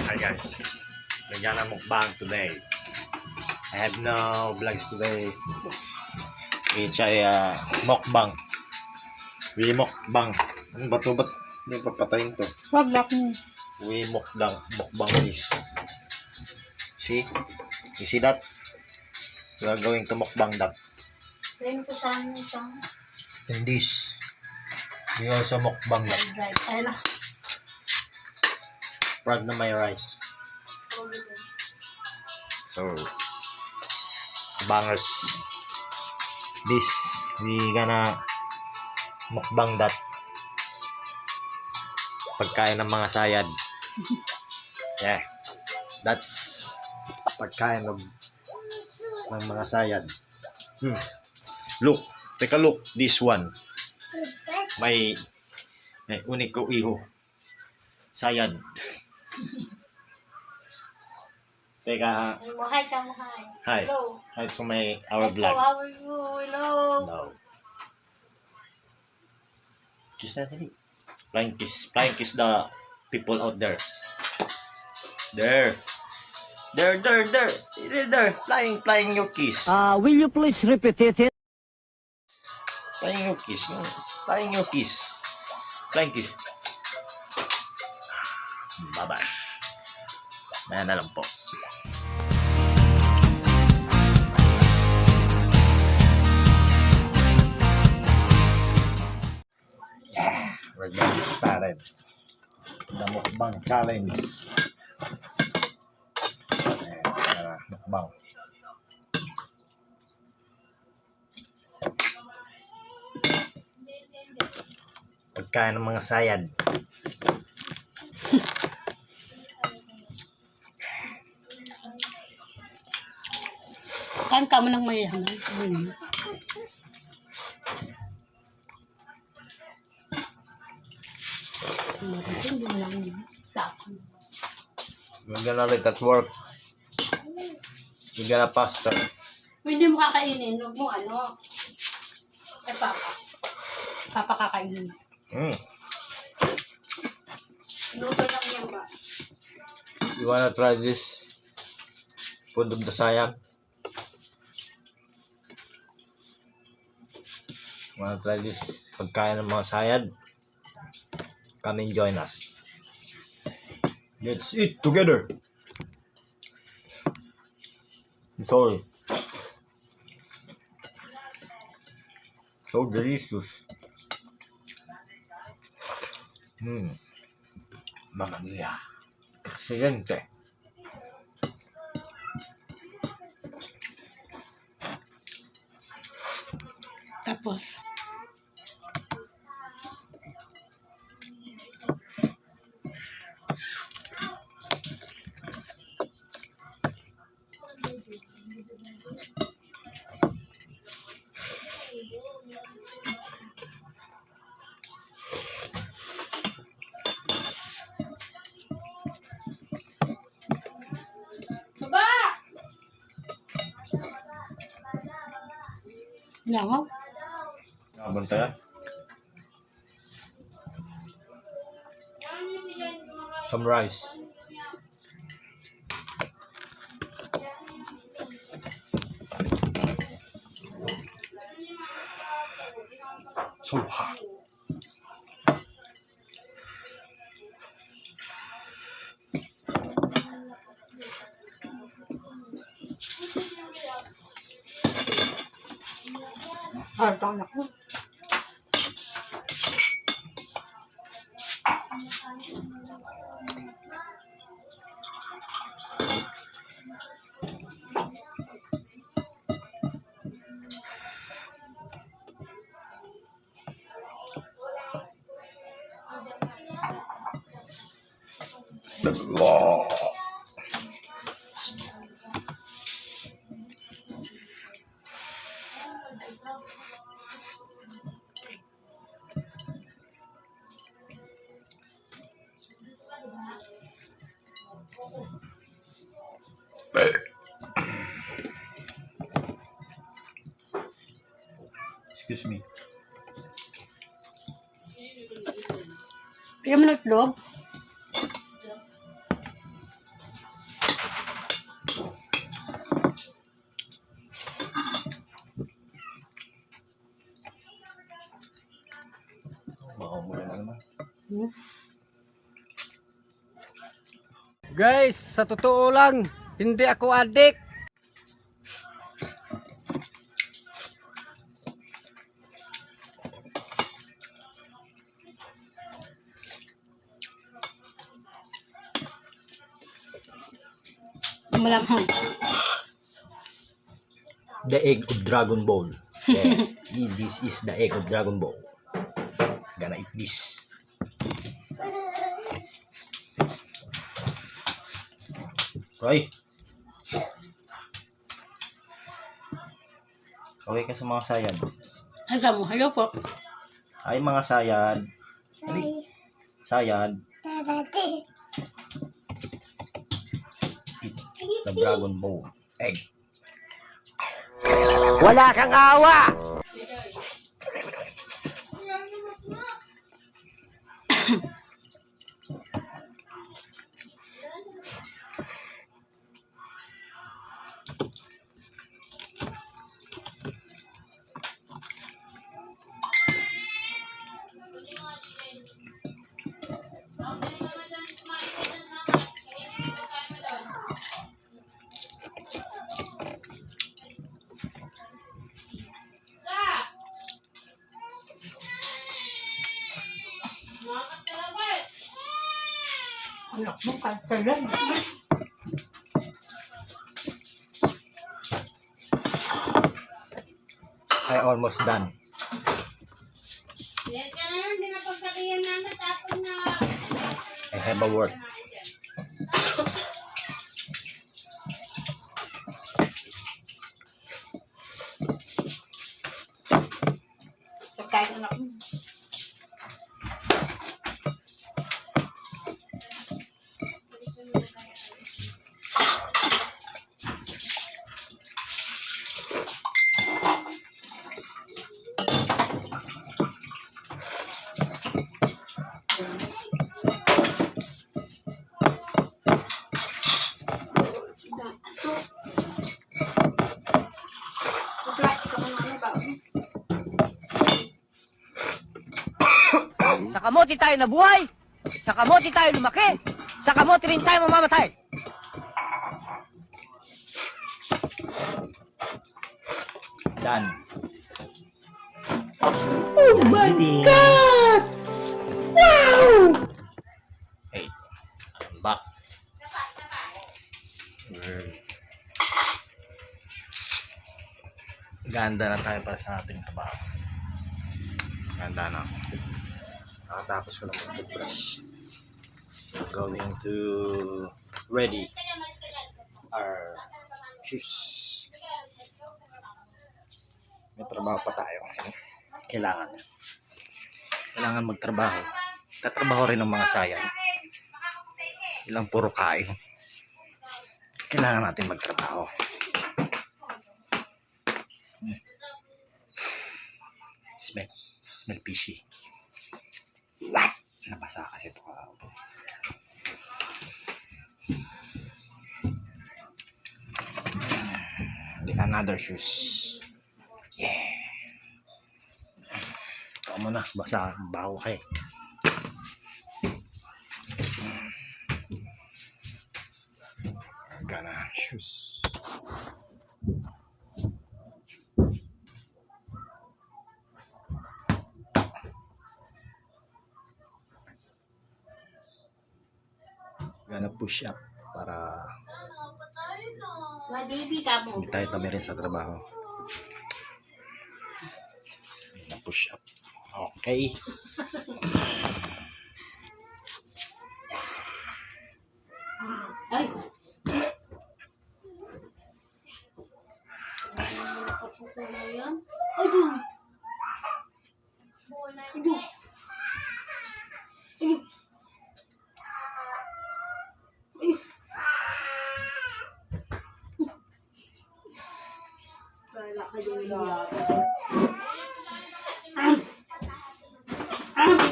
Hi guys, Nagana mukbang today. I have no vlogs today. It's a mukbang. We mukbang. Ano ba ito? Ba't hindi papatayin to? Wag lang. We mukbang. Mukbang is. See? You see that? We are going to mukbang that. Rin ko saan ito. And this. We also mukbang that. Right. Ayun na. Proud na my rice. So, bangers. This, we gonna mukbang that. Pagkain ng mga sayad. Yeah. That's pagkain ng mga sayad. Look. Take a look. This one. May uniko iho. Sayad. Teka. Hi ka mo, hi. Hi. Hello. Hi to our vlog. How are you? Hello. No. Kiss na tali. Flying kiss. Flying kiss the people out there. There. There. There. Flying your kiss. Will you please repeat it? Flying your kiss. Flying your kiss. Flying kiss. Bye-bye. Maya na lang po. Yeah, we're getting started. The mukbang challenge. Mukbang. Pagkain ng mga sayad. Kain ka mo ng mayaman. Hindi mo lang yun. We're gonna let that work. We're gonna pasta. Hindi mo kakainin. Huwag mo ano. Ay, Papa. Papa kakainin. Luto lang yan ba? You wanna try this food of the sayang? Wanna try this pagkain ng mga sayad? Come and join us. Let's eat together. Sorry. So delicious. Mamma mia. Excelente. Tapos. Baba! Langaw? Nakabantaya? Some rice. So hot. Harta anak mo. Excuse me. Bigyan mo ng itlog. Guys, sa totoo lang, hindi ako adik. Malamang. The egg of Dragon Ball. Yeah. This is the egg of Dragon Ball. Gonna eat this. Roy. Okay ka sa mga sayad. Hanggang mo, hello po. Ay mga sayad. Sayad. Eat the Dragon Ball egg. Wala kang awa! Anak mo, kantalan. I almost done. I have a work. Pagkain anak mo. Sa kamote tayo nabuhay, sa kamote tayo lumaki, sa kamote rin tayo mamamatay. Done. Oh my God! Wow! Hey, I'm back. Ganda na tayo para sa ating trabaho. Ganda na. Nakatapos ko na mag-brush. We're going to ready our shoes. May trabaho pa tayo. Kailangan magtrabaho. Katrabaho rin ng mga sayan. Ilang puro kain. Kailangan natin magtrabaho. Smell fishy. What? Nabasa kasi ito. Another shoes. Yeah. Ito mo na. Basa. Bago kayo. Gana shoes. Gana push up para hindi tayo tabi rin sa trabaho. Gana push up. Okay. Ay!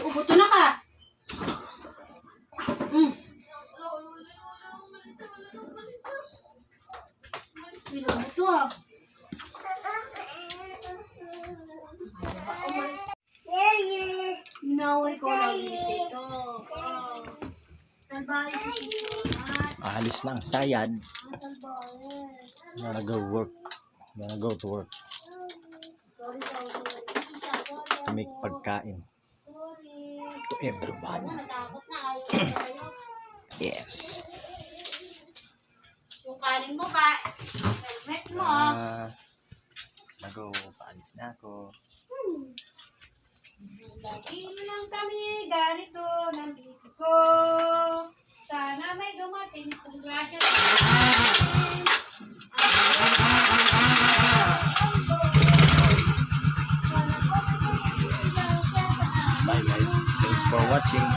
Ubuto na ka. Ubuto ah. Naway ko lang dito. Sabay si Tito. Alis na ang sayad. Gonna go work. Gonna go to work. To make pagkain. To everyone. Yes. Yung kanin mo ba? Helmet mo. Paalis na ako. Lagi lang kami, ganito, nandito ko. Sana may dumating kung grasya. Bye guys. Thanks for watching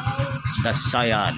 the Saiyan.